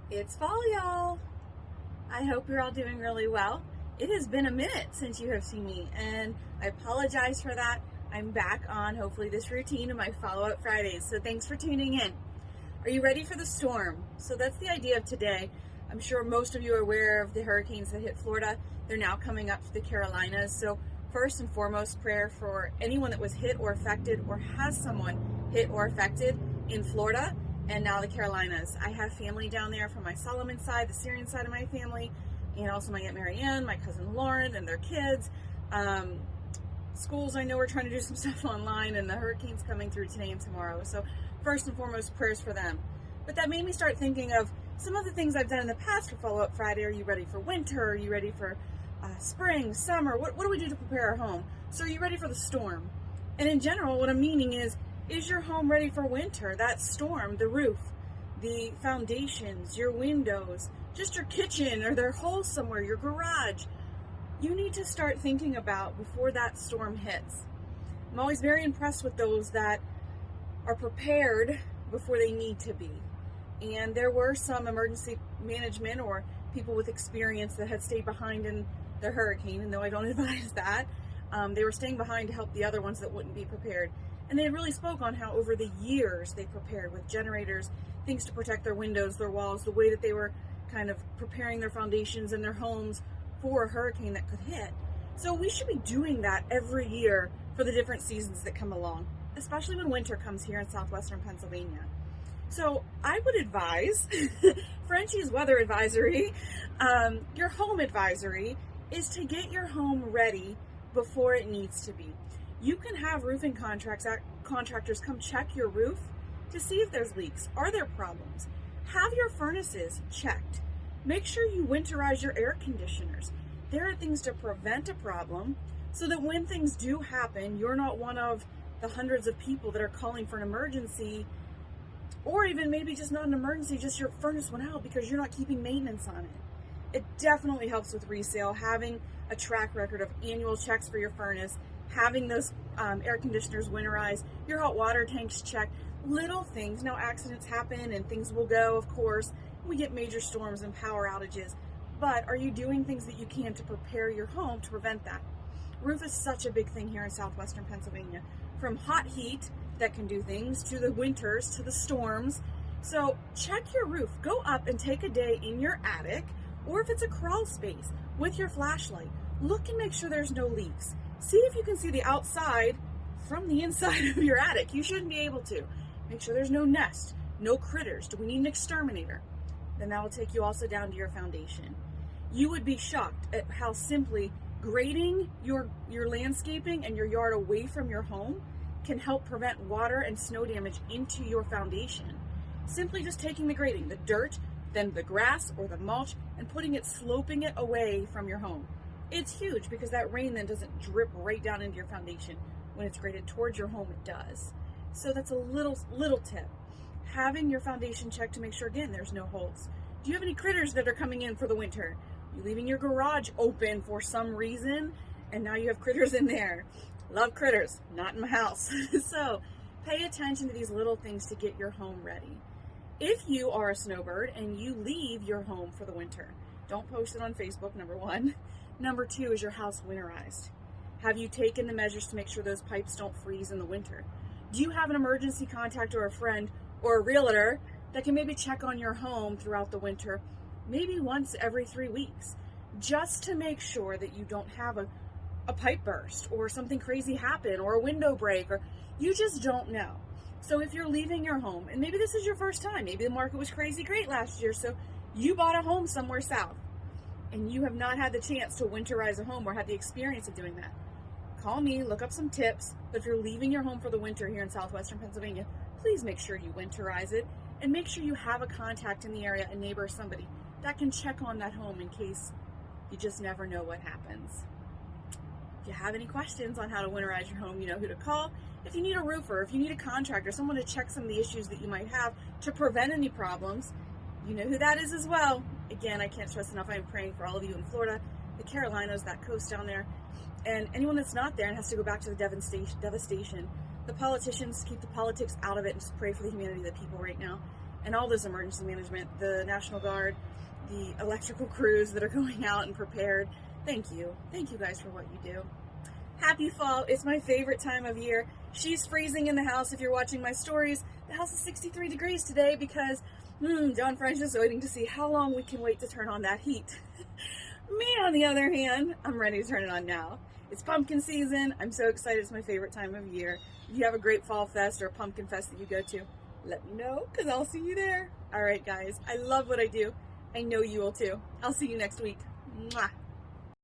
It's fall, y'all. I hope you're all doing really well. It has been a minute since you have seen me, and I apologize for that. I'm back on hopefully this routine of my follow-up Fridays, so thanks for tuning in. Are you ready for the storm? So that's the idea of today. I'm sure most of you are aware of the hurricanes that hit Florida. They're now coming up to the Carolinas. So first and foremost, prayer for anyone that was hit or affected or has someone hit or affected in Florida and now the Carolinas. I have family down there from my Solomon side, the Syrian side of my family, and also my Aunt Marianne, my cousin Lauren, and their kids. Schools, I know, we're trying to do some stuff online, and the hurricane's coming through today and tomorrow. So first and foremost, prayers for them. But that made me start thinking of some of the things I've done in the past for Follow-Up Friday. Are you ready for winter? Are you ready for spring, summer? What do we do to prepare our home? So are you ready for the storm? And in general, what I'm meaning is your home ready for winter? That storm, the roof, the foundations, your windows, just your kitchen, or there holes somewhere, your garage. You need to start thinking about before that storm hits. I'm always very impressed with those that are prepared before they need to be. And there were some emergency management or people with experience that had stayed behind in the hurricane, and though I don't advise that, they were staying behind to help the other ones that wouldn't be prepared. And they really spoke on how over the years they prepared with generators, things to protect their windows, their walls, the way that they were kind of preparing their foundations and their homes for a hurricane that could hit. So we should be doing that every year for the different seasons that come along, especially when winter comes here in southwestern Pennsylvania. So I would advise, Frenchie's weather advisory, your home advisory is to get your home ready before it needs to be. You can have roofing contractors come check your roof to see if there's leaks. Are there problems? Have your furnaces checked. Make sure you winterize your air conditioners. There are things to prevent a problem so that when things do happen, you're not one of the hundreds of people that are calling for an emergency, or even maybe just not an emergency, just your furnace went out because you're not keeping maintenance on it. It definitely helps with resale, having a track record of annual checks for your furnace, having those air conditioners winterized, your hot water tanks checked, little things. Now accidents happen and things will go, of course. We get major storms and power outages, but are you doing things that you can to prepare your home to prevent that? Roof is such a big thing here in southwestern Pennsylvania, from hot heat that can do things to the winters to the storms. So check your roof. Go up and take a day in your attic, or if it's a crawl space, with your flashlight. Look and make sure there's no leaks. See if you can see the outside from the inside of your attic. You shouldn't be able to. Make sure there's no nest, no critters. Do we need an exterminator? Then that will take you also down to your foundation. You would be shocked at how simply grading your landscaping and your yard away from your home can help prevent water and snow damage into your foundation. Simply just taking the grading, the dirt, then the grass or the mulch, and sloping it away from your home. It's huge because that rain then doesn't drip right down into your foundation. When it's graded towards your home, it does. So that's a little tip. Having your foundation checked to make sure, again, there's no holes. Do you have any critters that are coming in for the winter? You leaving your garage open for some reason, and now you have critters in there. Love critters, not in my house. So pay attention to these little things to get your home ready. If you are a snowbird and you leave your home for the winter, don't post it on Facebook, number one. Number two, is your house winterized? Have you taken the measures to make sure those pipes don't freeze in the winter? Do you have an emergency contact or a friend or a realtor that can maybe check on your home throughout the winter, maybe once every 3 weeks, just to make sure that you don't have a pipe burst or something crazy happen or a window break, or you just don't know. So if you're leaving your home, and maybe this is your first time, maybe the market was crazy great last year, so you bought a home somewhere south and you have not had the chance to winterize a home or had the experience of doing that, call me, look up some tips. But if you're leaving your home for the winter here in southwestern Pennsylvania, please make sure you winterize it and make sure you have a contact in the area, a neighbor or somebody that can check on that home in case you just never know what happens. If you have any questions on how to winterize your home, you know who to call. If you need a roofer, if you need a contractor, someone to check some of the issues that you might have to prevent any problems, you know who that is as well. Again, I can't stress enough, I'm praying for all of you in Florida, the Carolinas, that coast down there, and anyone that's not there and has to go back to the devastation. The politicians, keep the politics out of it and just pray for the humanity of the people right now. and all this emergency management, the National Guard, the electrical crews that are going out and prepared. Thank you. Thank you guys for what you do. Happy fall. It's my favorite time of year. She's freezing in the house if you're watching my stories. The house is 63 degrees today because John French is waiting to see how long we can wait to turn on that heat. Me, on the other hand, I'm ready to turn it on now. It's pumpkin season. I'm so excited. It's my favorite time of year. If you have a great fall fest or a pumpkin fest that you go to, let me know because I'll see you there. All right, guys. I love what I do. I know you will too. I'll see you next week. Mwah.